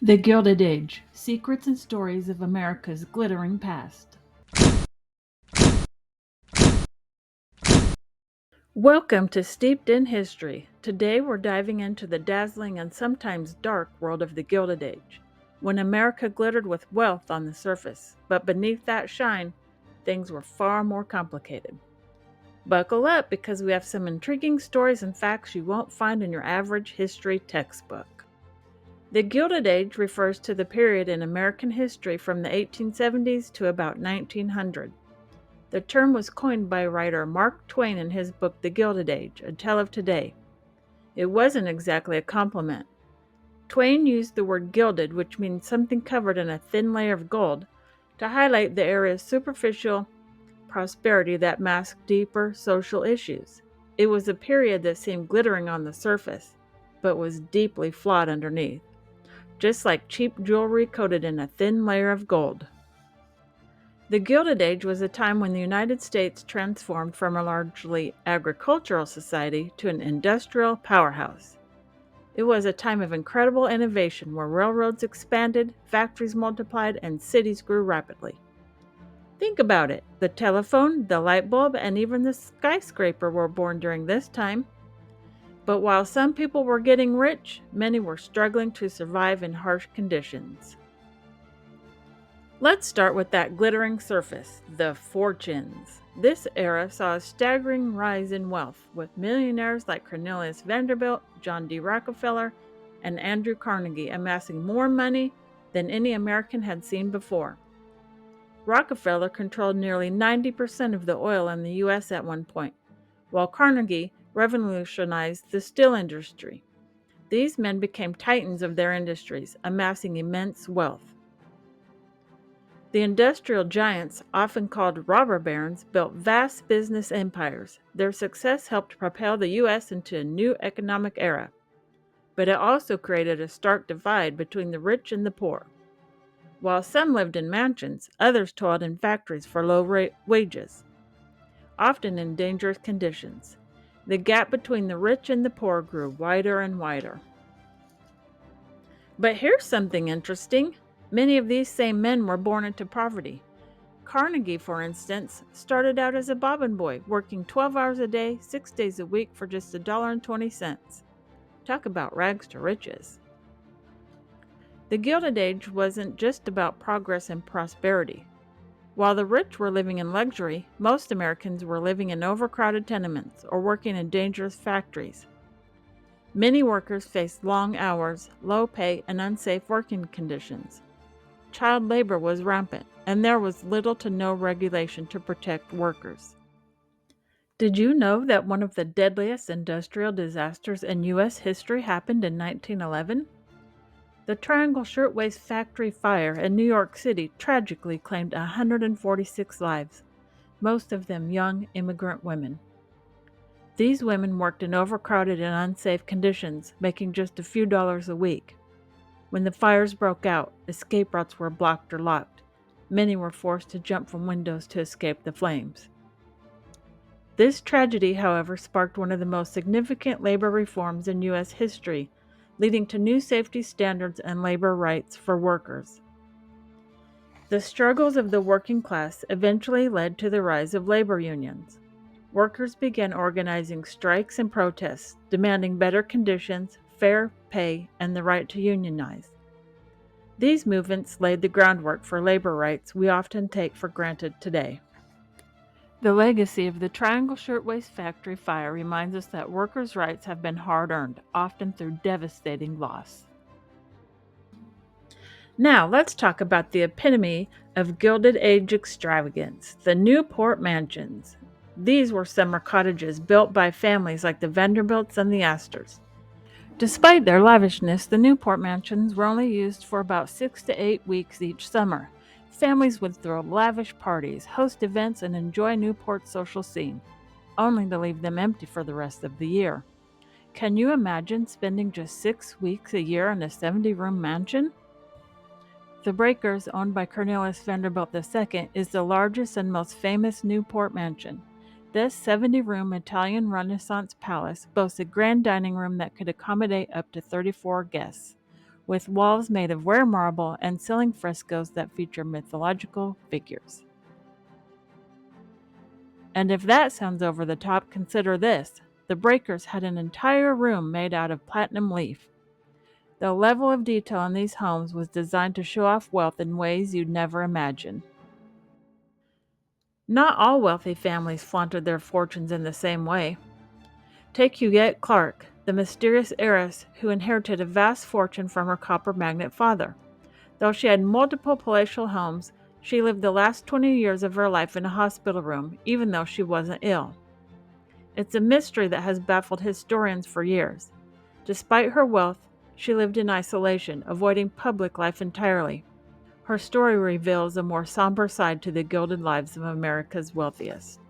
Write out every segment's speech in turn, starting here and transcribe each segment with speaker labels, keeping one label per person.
Speaker 1: The Gilded Age: Secrets and Stories of America's Glittering Past. Welcome to Steeped in History. Today we're diving into the dazzling and sometimes dark world of the Gilded Age, when America glittered with wealth on the surface, but beneath that shine, things were far more complicated. Buckle up because we have some intriguing stories and facts you won't find in your average history textbook. The Gilded Age refers to the period in American history from the 1870s to about 1900. The term was coined by writer Mark Twain in his book The Gilded Age, A Tale of Today. It wasn't exactly a compliment. Twain used the word gilded, which means something covered in a thin layer of gold, to highlight the era's superficial prosperity that masked deeper social issues. It was a period that seemed glittering on the surface, but was deeply flawed underneath, just like cheap jewelry coated in a thin layer of gold. The Gilded Age was a time when the United States transformed from a largely agricultural society to an industrial powerhouse. It was a time of incredible innovation where railroads expanded, factories multiplied, and cities grew rapidly. Think about it: the telephone, the light bulb, and even the skyscraper were born during this time. But while some people were getting rich, many were struggling to survive in harsh conditions. Let's start with that glittering surface, the fortunes. This era saw a staggering rise in wealth, with millionaires like Cornelius Vanderbilt, John D. Rockefeller, and Andrew Carnegie amassing more money than any American had seen before. Rockefeller controlled nearly 90% of the oil in the U.S. at one point, while Carnegie revolutionized the steel industry. These men became titans of their industries, amassing immense wealth. The industrial giants, often called robber barons, built vast business empires. Their success helped propel the U.S. into a new economic era, but it also created a stark divide between the rich and the poor. While some lived in mansions, others toiled in factories for low wages, often in dangerous conditions. The gap between the rich and the poor grew wider and wider. But here's something interesting. Many of these same men were born into poverty. Carnegie, for instance, started out as a bobbin boy, working 12 hours a day, 6 days a week for just $1.20. Talk about rags to riches. The Gilded Age wasn't just about progress and prosperity. While the rich were living in luxury, most Americans were living in overcrowded tenements or working in dangerous factories. Many workers faced long hours, low pay, and unsafe working conditions. Child labor was rampant, and there was little to no regulation to protect workers. Did you know that one of the deadliest industrial disasters in U.S. history happened in 1911? The Triangle Shirtwaist Factory fire in New York City tragically claimed 146 lives, most of them young immigrant women. These women worked in overcrowded and unsafe conditions, making just a few dollars a week. When the fires broke out, escape routes were blocked or locked. Many were forced to jump from windows to escape the flames. This tragedy, however, sparked one of the most significant labor reforms in U.S. history, leading to new safety standards and labor rights for workers. The struggles of the working class eventually led to the rise of labor unions. Workers began organizing strikes and protests, demanding better conditions, fair pay, and the right to unionize. These movements laid the groundwork for labor rights we often take for granted today. The legacy of the Triangle Shirtwaist Factory fire reminds us that workers' rights have been hard-earned, often through devastating loss. Now, let's talk about the epitome of Gilded Age extravagance, the Newport mansions. These were summer cottages built by families like the Vanderbilts and the Astors. Despite their lavishness, the Newport mansions were only used for about 6 to 8 weeks each summer. Families would throw lavish parties, host events, and enjoy Newport's social scene, only to leave them empty for the rest of the year. Can you imagine spending just 6 weeks a year in a 70-room mansion? The Breakers, owned by Cornelius Vanderbilt II, is the largest and most famous Newport mansion. This 70-room Italian Renaissance palace boasts a grand dining room that could accommodate up to 34 guests. with walls made of rare marble and ceiling frescoes that feature mythological figures. And if that sounds over the top, consider this. The breakers had an entire room made out of platinum leaf. The level of detail in these homes was designed to show off wealth in ways you'd never imagine. Not all wealthy families flaunted their fortunes in the same way. Take Huguette Clark, the mysterious heiress who inherited a vast fortune from her copper magnate father. Though she had multiple palatial homes, she lived the last 20 years of her life in a hospital room, even though she wasn't ill. It's a mystery that has baffled historians for years. Despite her wealth, she lived in isolation, avoiding public life entirely. Her story reveals a more somber side to the gilded lives of America's wealthiest.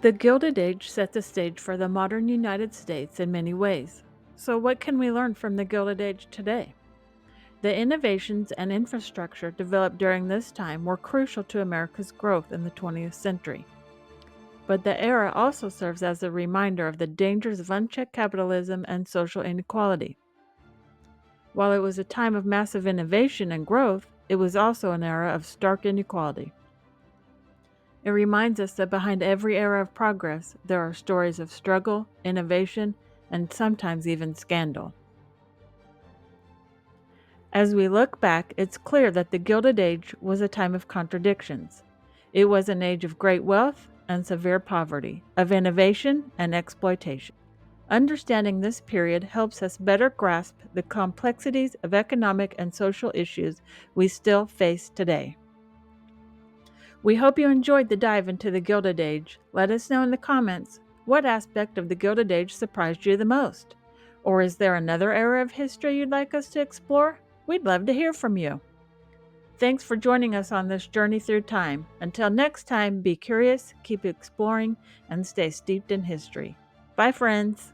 Speaker 1: The Gilded Age set the stage for the modern United States in many ways. So what can we learn from the Gilded Age today? The innovations and infrastructure developed during this time were crucial to America's growth in the 20th century. But the era also serves as a reminder of the dangers of unchecked capitalism and social inequality. While it was a time of massive innovation and growth, it was also an era of stark inequality. It reminds us that behind every era of progress, there are stories of struggle, innovation, and sometimes even scandal. As we look back, it's clear that the Gilded Age was a time of contradictions. It was an age of great wealth and severe poverty, of innovation and exploitation. Understanding this period helps us better grasp the complexities of economic and social issues we still face today. We hope you enjoyed the dive into the Gilded Age. Let us know in the comments what aspect of the Gilded Age surprised you the most. Or is there another era of history you'd like us to explore? We'd love to hear from you. Thanks for joining us on this journey through time. Until next time, be curious, keep exploring, and stay steeped in history. Bye, friends.